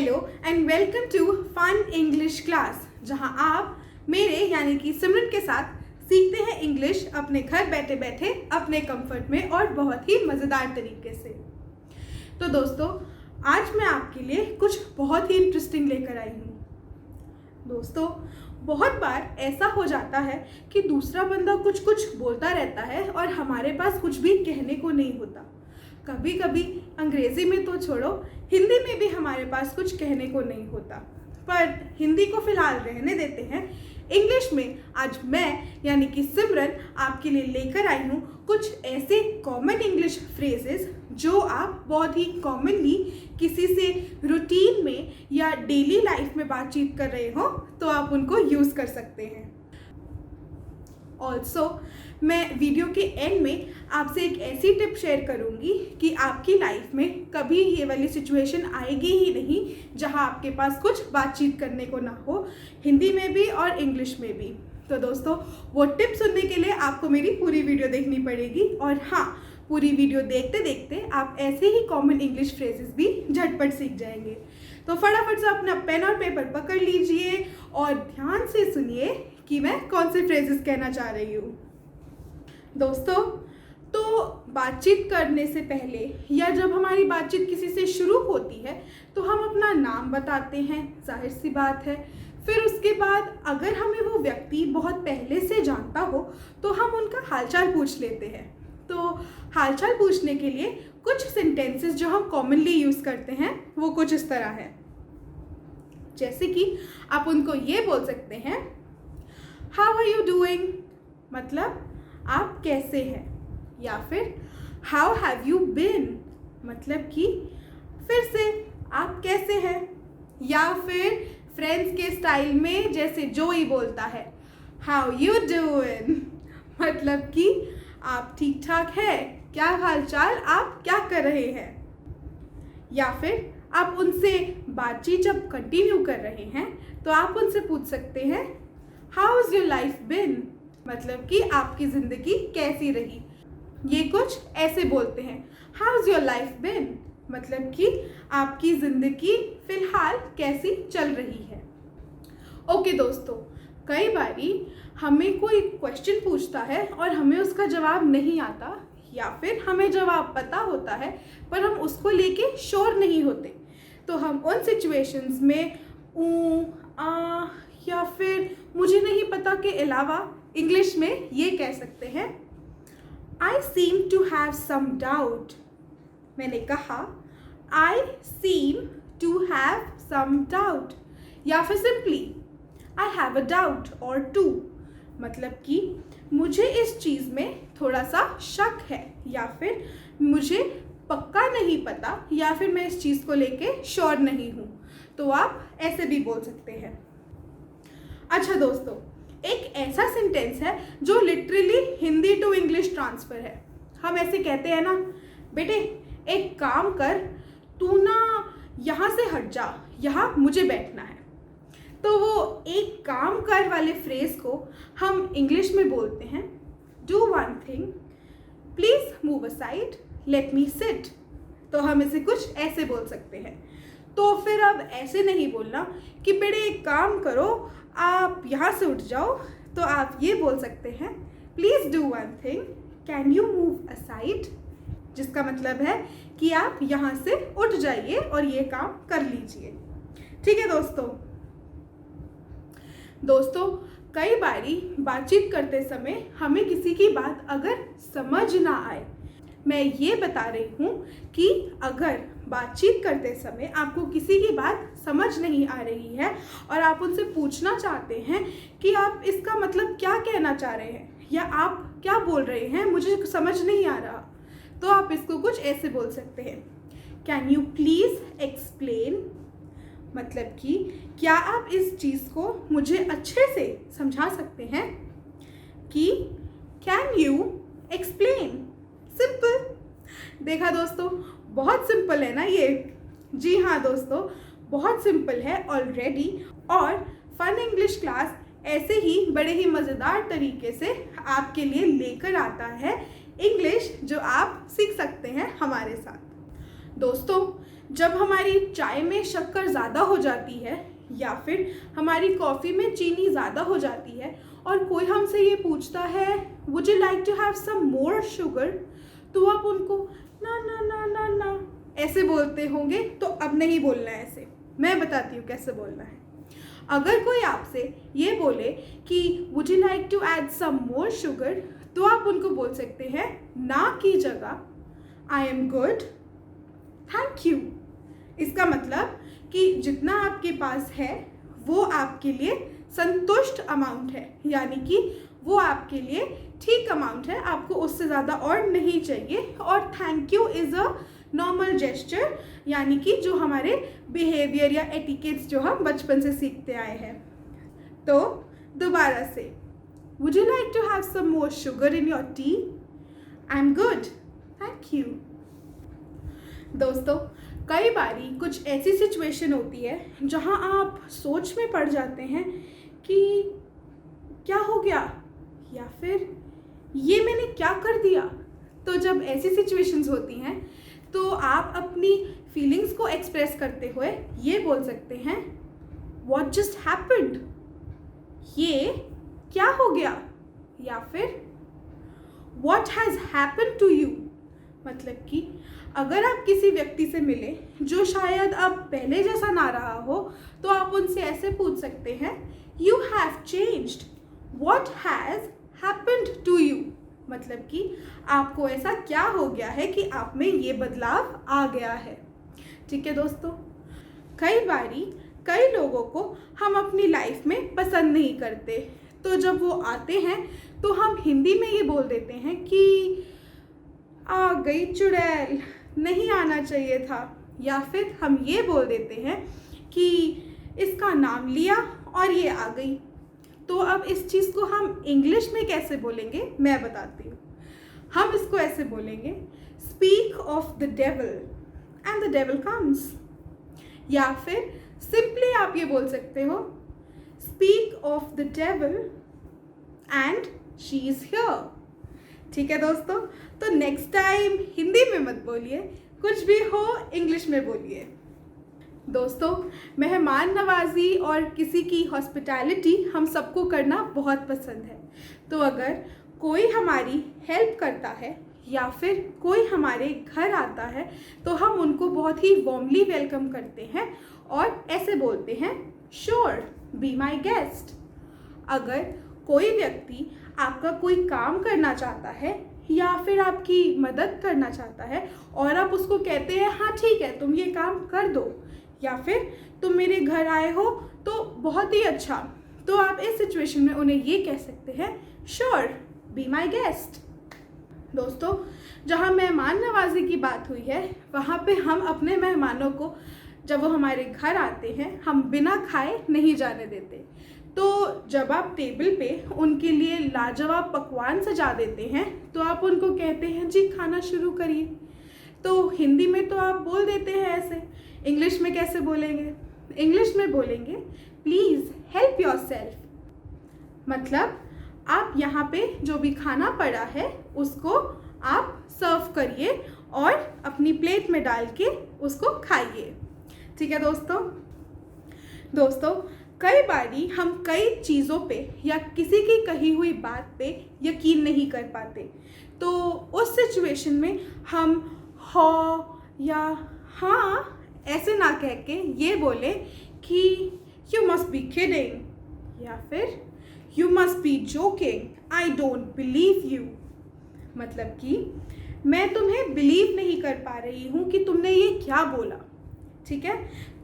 Hello and welcome to fun English class, जहां आप मेरे यानी कि सिमरन के साथ सीखते हैं इंग्लिश अपने घर बैठे बैठे अपने कंफर्ट में और बहुत ही मज़ेदार तरीके से। तो दोस्तों, आज मैं आपके लिए कुछ बहुत ही इंटरेस्टिंग लेकर आई हूँ। दोस्तों, बहुत बार ऐसा हो जाता है कि दूसरा बंदा कुछ बोलता रहता है और हमारे पास कुछ भी कहने को नहीं होता। कभी कभी अंग्रेज़ी में तो छोड़ो, हिंदी में भी हमारे पास कुछ कहने को नहीं होता। पर हिंदी को फ़िलहाल रहने देते हैं। इंग्लिश में आज मैं यानी कि सिमरन आपके लिए लेकर आई हूँ कुछ ऐसे कॉमन इंग्लिश फ्रेजेस जो आप बहुत ही कॉमनली किसी से रूटीन में या डेली लाइफ में बातचीत कर रहे हो तो आप उनको यूज़ कर सकते हैं। ऑल्सो मैं वीडियो के एंड में आपसे एक ऐसी टिप शेयर करूंगी कि आपकी लाइफ में कभी ये वाली सिचुएशन आएगी ही नहीं जहां आपके पास कुछ बातचीत करने को ना हो, हिंदी में भी और इंग्लिश में भी। तो दोस्तों, वो टिप सुनने के लिए आपको मेरी पूरी वीडियो देखनी पड़ेगी। और हाँ, पूरी वीडियो देखते देखते आप ऐसे ही कॉमन इंग्लिश फ्रेजेस भी झटपट सीख जाएंगे। तो फटाफट से अपना पेन और पेपर पकड़ लीजिए और ध्यान से सुनिए कि मैं कौन से फ्रेजेस कहना चाह रही हूँ। दोस्तों, तो बातचीत करने से पहले या जब हमारी बातचीत किसी से शुरू होती है तो हम अपना नाम बताते हैं, जाहिर सी बात है। फिर उसके बाद अगर हमें वो व्यक्ति बहुत पहले से जानता हो तो हम उनका हालचाल पूछ लेते हैं। तो हालचाल पूछने के लिए कुछ सेंटेंसेस जो हम कॉमनली यूज़ करते हैं वो कुछ इस तरह है। जैसे कि आप उनको ये बोल सकते हैं, हाउ आर यू डूइंग, मतलब आप कैसे हैं। या फिर हाउ हैव यू बीन, मतलब कि फिर से आप कैसे हैं। या फिर फ्रेंड्स के स्टाइल में जैसे जोई बोलता है, हाउ यू डूइंग, मतलब कि आप ठीक ठाक है, क्या हालचाल, आप क्या कर रहे हैं। या फिर आप उनसे बातचीत जब कंटिन्यू कर रहे हैं तो आप उनसे पूछ सकते हैं, हाउ इज़ योर लाइफ बिन, मतलब कि आपकी ज़िंदगी कैसी रही। ये कुछ ऐसे बोलते हैं, हाउ इज़ योर लाइफ बिन, मतलब कि आपकी ज़िंदगी फ़िलहाल कैसी चल रही है। ओके दोस्तों, कई बारी हमें कोई क्वेश्चन पूछता है और हमें उसका जवाब नहीं आता, या फिर हमें जवाब पता होता है पर हम उसको लेके श्योर नहीं होते। तो हम उन सिचुएशंस में आ या फिर मुझे नहीं पता के अलावा इंग्लिश में ये कह सकते हैं, I seem to have some doubt। मैंने कहा I seem to have some doubt। या फिर simply I have a doubt or two, मतलब कि मुझे इस चीज़ में थोड़ा सा शक है, या फिर मुझे पक्का नहीं पता, या फिर मैं इस चीज़ को लेके श्योर नहीं हूँ। तो आप ऐसे भी बोल सकते हैं। अच्छा दोस्तों, एक ऐसा सेंटेंस है जो literally Hindi to English transfer है। हम ऐसे कहते हैं ना, बेटे एक काम कर, तू ना यहाँ से हट जा, यहाँ मुझे बैठना है। तो वो एक काम कर वाले फ्रेज़ को हम इंग्लिश में बोलते हैं, do one thing, please move aside, let me sit. तो हम इसे कुछ ऐसे बोल सकते हैं। तो फिर अब ऐसे नहीं बोलना कि बेटे एक काम करो, आप यहाँ से उठ जाओ। तो आप ये बोल सकते हैं, please do one thing, can you move aside, जिसका मतलब है कि आप यहाँ से उठ जाइए और ये काम कर लीजिए। ठीक है दोस्तों, कई बारी बातचीत करते समय हमें किसी की बात अगर समझ ना आए, मैं ये बता रही हूँ कि अगर बातचीत करते समय आपको किसी की बात समझ नहीं आ रही है और आप उनसे पूछना चाहते हैं कि आप इसका मतलब क्या कहना चाह रहे हैं या आप क्या बोल रहे हैं, मुझे समझ नहीं आ रहा, तो आप इसको कुछ ऐसे बोल सकते हैं, कैन यू प्लीज़ एक्सप्लेन, मतलब कि क्या आप इस चीज़ को मुझे अच्छे से समझा सकते हैं। कि कैन यू एक्सप्लेन, सिंपल। देखा दोस्तों, बहुत सिंपल है ना ये। जी हाँ दोस्तों, बहुत सिंपल है ऑलरेडी। और फन इंग्लिश क्लास ऐसे ही बड़े ही मज़ेदार तरीके से आपके लिए लेकर आता है इंग्लिश जो आप सीख सकते हैं हमारे साथ। दोस्तों, जब हमारी चाय में शक्कर ज़्यादा हो जाती है या फिर हमारी कॉफ़ी में चीनी ज़्यादा हो जाती है और कोई हमसे ये पूछता है would you like to have some more sugar, तो आप उनको ना ना ना ना ना ऐसे बोलते होंगे। तो अब नहीं बोलना है ऐसे, मैं बताती हूँ कैसे बोलना है। अगर कोई आपसे ये बोले कि would you like to add some more sugar, तो आप उनको बोल सकते हैं ना की जगह I am good, thank you. इसका मतलब कि जितना आपके पास है वो आपके लिए संतुष्ट अमाउंट है, यानी कि वो आपके लिए ठीक अमाउंट है, आपको उससे ज़्यादा और नहीं चाहिए। और thank you is a normal gesture, यानी कि जो हमारे बिहेवियर या एटिकेट्स जो हम बचपन से सीखते आए हैं। तो दोबारा से, would you like to have some more sugar in your tea, I am good, thank you. दोस्तों, कई बारी कुछ ऐसी सिचुएशन होती है जहां आप सोच में पड़ जाते हैं कि क्या हो गया या फिर ये मैंने क्या कर दिया। तो जब ऐसी सिचुएशंस होती हैं तो आप अपनी फीलिंग्स को एक्सप्रेस करते हुए ये बोल सकते हैं व्हाट जस्ट हैपेंड, ये क्या हो गया, या फिर what has happened to you. मतलब कि अगर आप किसी व्यक्ति से मिले जो शायद अब पहले जैसा ना रहा हो, तो आप उनसे ऐसे पूछ सकते हैं you have changed, what has happened to you. मतलब कि आपको ऐसा क्या हो गया है कि आप में ये बदलाव आ गया है। ठीक है दोस्तों, कई बारी कई लोगों को हम अपनी लाइफ में पसंद नहीं करते, तो जब वो आते हैं तो हम हिंदी में ये बोल देते हैं कि आ गई चुड़ैल, नहीं आना चाहिए था। या फिर हम ये बोल देते हैं कि इसका नाम लिया और ये आ गई। तो अब इस चीज़ को हम इंग्लिश में कैसे बोलेंगे मैं बताती हूँ। हम इसको ऐसे बोलेंगे speak of the devil and the devil comes, या फिर सिंपली आप ये बोल सकते हो speak of the devil and she is here. ठीक है दोस्तों, तो नेक्स्ट टाइम हिंदी में मत बोलिए, कुछ भी हो इंग्लिश में बोलिए। दोस्तों, मेहमान नवाजी और किसी की हॉस्पिटैलिटी हम सबको करना बहुत पसंद है। तो अगर कोई हमारी हेल्प करता है या फिर कोई हमारे घर आता है तो हम उनको बहुत ही वार्मली वेलकम करते हैं और ऐसे बोलते हैं श्योर बी माई गेस्ट। अगर कोई व्यक्ति आपका कोई काम करना चाहता है या फिर आपकी मदद करना चाहता है और आप उसको कहते हैं हाँ ठीक है तुम ये काम कर दो, या फिर तुम मेरे घर आए हो तो बहुत ही अच्छा, तो आप इस सिचुएशन में उन्हें ये कह सकते हैं श्योर बी माई गेस्ट। दोस्तों, जहाँ मेहमान नवाजी की बात हुई है वहाँ पे हम अपने मेहमानों को जब वो हमारे घर आते हैं हम बिना खाए नहीं जाने देते। तो जब आप टेबल पे उनके लिए लाजवाब पकवान सजा देते हैं तो आप उनको कहते हैं जी खाना शुरू करिए। तो हिंदी में तो आप बोल देते हैं ऐसे, इंग्लिश में कैसे बोलेंगे? इंग्लिश में बोलेंगे प्लीज़ हेल्प योरसेल्फ। मतलब आप यहाँ पे जो भी खाना पड़ा है उसको आप सर्व करिए और अपनी प्लेट में डाल के उसको खाइए। ठीक है दोस्तों, कई बारी हम कई चीज़ों पे या किसी की कही हुई बात पे यकीन नहीं कर पाते, तो उस सिचुएशन में हम हाँ या हाँ ऐसे ना कह के ये बोले कि यू मस्ट बी किडिंग या फिर you must be joking, I don't believe you. मतलब कि मैं तुम्हें बिलीव नहीं कर पा रही हूँ कि तुमने ये क्या बोला। ठीक है,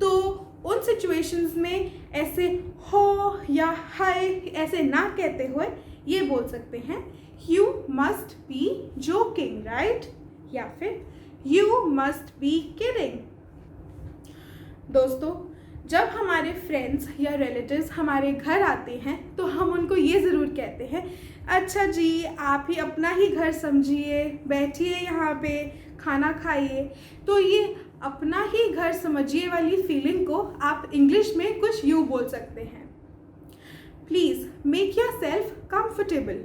तो उन सिचुएशंस में ऐसे हो या हाय ऐसे ना कहते हुए ये बोल सकते हैं you must be joking right, या फिर यू मस्ट बी किडिंग। दोस्तों, जब हमारे फ्रेंड्स या रिलेटिव्स हमारे घर आते हैं तो हम उनको ये ज़रूर कहते हैं अच्छा जी आप ही अपना ही घर समझिए, बैठिए यहाँ पे खाना खाइए। तो ये अपना ही घर समझिए वाली फीलिंग को आप इंग्लिश में कुछ यूँ बोल सकते हैं please make your self comfortable,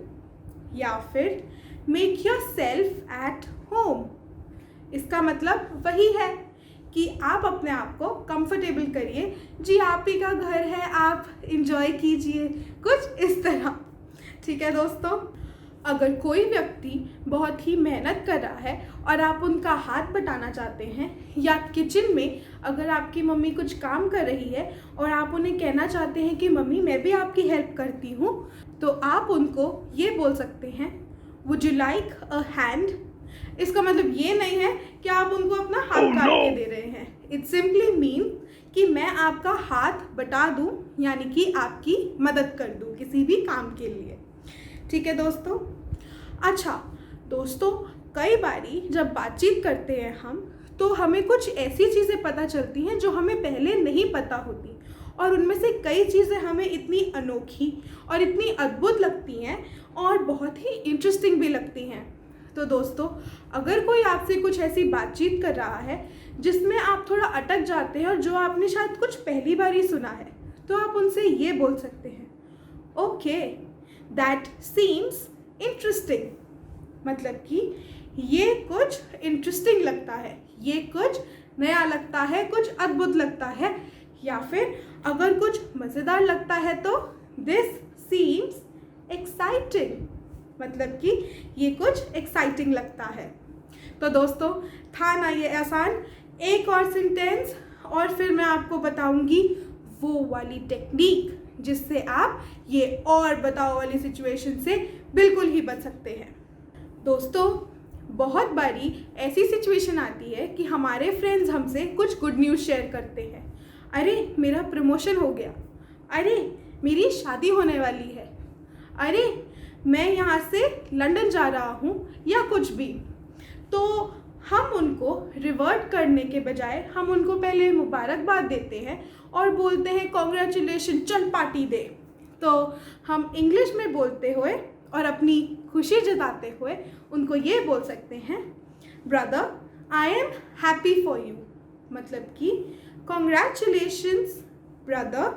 या फिर make your self at home. इसका मतलब वही है कि आप अपने आप को कंफर्टेबल करिए, जी आप ही का घर है, आप इंजॉय कीजिए, कुछ इस तरह। ठीक है दोस्तों, अगर कोई व्यक्ति बहुत ही मेहनत कर रहा है और आप उनका हाथ बटाना चाहते हैं, या किचन में अगर आपकी मम्मी कुछ काम कर रही है और आप उन्हें कहना चाहते हैं कि मम्मी मैं भी आपकी हेल्प करती हूँ, तो आप उनको ये बोल सकते हैं, would you like a hand. इसका मतलब ये नहीं है कि आप उनको अपना हाथ काट के दे रहे हैं। इट सिंपली मीन कि मैं आपका हाथ बटा दूं, यानी कि आपकी मदद कर दूं किसी भी काम के लिए। ठीक है दोस्तों। अच्छा दोस्तों, कई बारी जब बातचीत करते हैं हम, तो हमें कुछ ऐसी चीज़ें पता चलती हैं जो हमें पहले नहीं पता होती, और उनमें से कई चीज़ें हमें इतनी अनोखी और इतनी अद्भुत लगती हैं और बहुत ही इंटरेस्टिंग भी लगती हैं। तो दोस्तों, अगर कोई आपसे कुछ ऐसी बातचीत कर रहा है जिसमें आप थोड़ा अटक जाते हैं और जो आपने शायद कुछ पहली बार ही सुना है, तो आप उनसे ये बोल सकते हैं, ओके दैट सीम्स इंटरेस्टिंग। मतलब कि ये कुछ इंटरेस्टिंग लगता है, ये कुछ नया लगता है, कुछ अद्भुत लगता है, या फिर अगर कुछ मज़ेदार लगता है तो दिस सीम्स एक्साइटिंग। मतलब कि ये कुछ एक्साइटिंग लगता है। तो दोस्तों, था ना ये आसान। एक और सेंटेंस और फिर मैं आपको बताऊंगी वो वाली टेक्निक जिससे आप ये और बताओ वाली सिचुएशन से बिल्कुल ही बच सकते हैं। दोस्तों, बहुत बारी ऐसी सिचुएशन आती है कि हमारे फ्रेंड्स हमसे कुछ गुड न्यूज़ शेयर करते हैं। अरे मेरा प्रमोशन हो गया, अरे मेरी शादी होने वाली है, अरे मैं यहाँ से लंदन जा रहा हूँ, या कुछ भी। तो हम उनको रिवर्ट करने के बजाय हम उनको पहले मुबारकबाद देते हैं और बोलते हैं कॉन्ग्रेचुलेशन, चल पार्टी दे। तो हम इंग्लिश में बोलते हुए और अपनी खुशी जताते हुए उनको ये बोल सकते हैं, brother I am happy for you. मतलब कि कॉन्ग्रेचुलेशंस ब्रदर,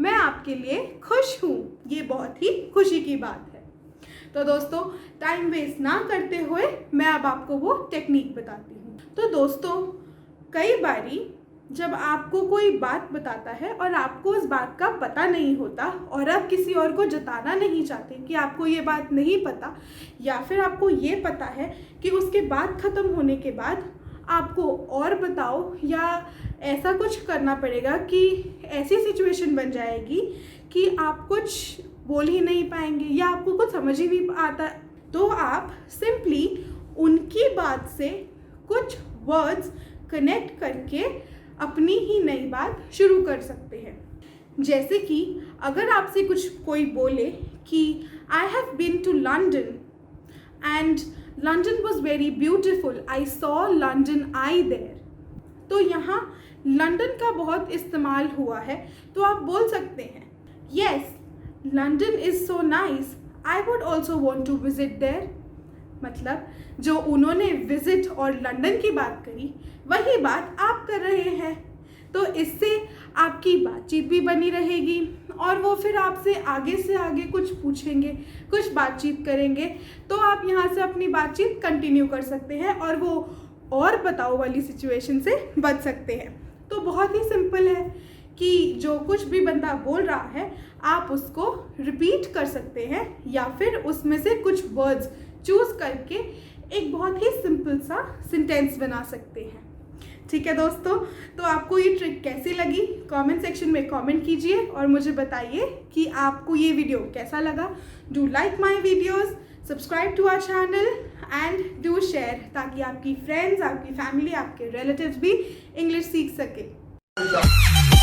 मैं आपके लिए खुश हूँ, ये बहुत ही खुशी की बात है। तो दोस्तों, टाइम वेस्ट ना करते हुए मैं अब आपको वो टेक्निक बताती हूँ। तो दोस्तों, कई बारी जब आपको कोई बात बताता है और आपको उस बात का पता नहीं होता और आप किसी और को जताना नहीं चाहते कि आपको ये बात नहीं पता, या फिर आपको ये पता है कि उसके बात ख़त्म होने के बाद आपको और बताओ, या ऐसा कुछ करना पड़ेगा कि ऐसी सिचुएशन बन जाएगी कि आप कुछ बोल ही नहीं पाएंगे या आपको कुछ समझ ही नहीं आता, तो आप सिंपली उनकी बात से कुछ वर्ड्स कनेक्ट करके अपनी ही नई बात शुरू कर सकते हैं। जैसे कि अगर आपसे कुछ कोई बोले कि I have been to London and London was very beautiful, I saw London I there. तो यहाँ लंदन का बहुत इस्तेमाल हुआ है, तो आप बोल सकते हैं, yes London is so nice, I would also want to visit there. मतलब जो उन्होंने विजिट और लंदन की बात करी, वही बात आप कर रहे हैं। तो इससे आपकी बातचीत भी बनी रहेगी और वो फिर आपसे से आगे कुछ पूछेंगे, कुछ बातचीत करेंगे, तो आप यहाँ से अपनी बातचीत कंटिन्यू कर सकते हैं और वो और बताओ वाली सिचुएशन से बच सकते हैं। तो बहुत ही सिंपल है कि जो कुछ भी बंदा बोल रहा है आप उसको रिपीट कर सकते हैं, या फिर उसमें से कुछ वर्ड्स चूज़ करके एक बहुत ही सिंपल सा सेंटेंस बना सकते हैं। ठीक है दोस्तों, तो आपको ये ट्रिक कैसी लगी कमेंट सेक्शन में कमेंट कीजिए और मुझे बताइए कि आपको ये वीडियो कैसा लगा। Do like my videos, subscribe to our channel and do share, ताकि आपकी फ्रेंड्स, आपकी फैमिली, आपके रिलेटिव्स भी इंग्लिश सीख सके।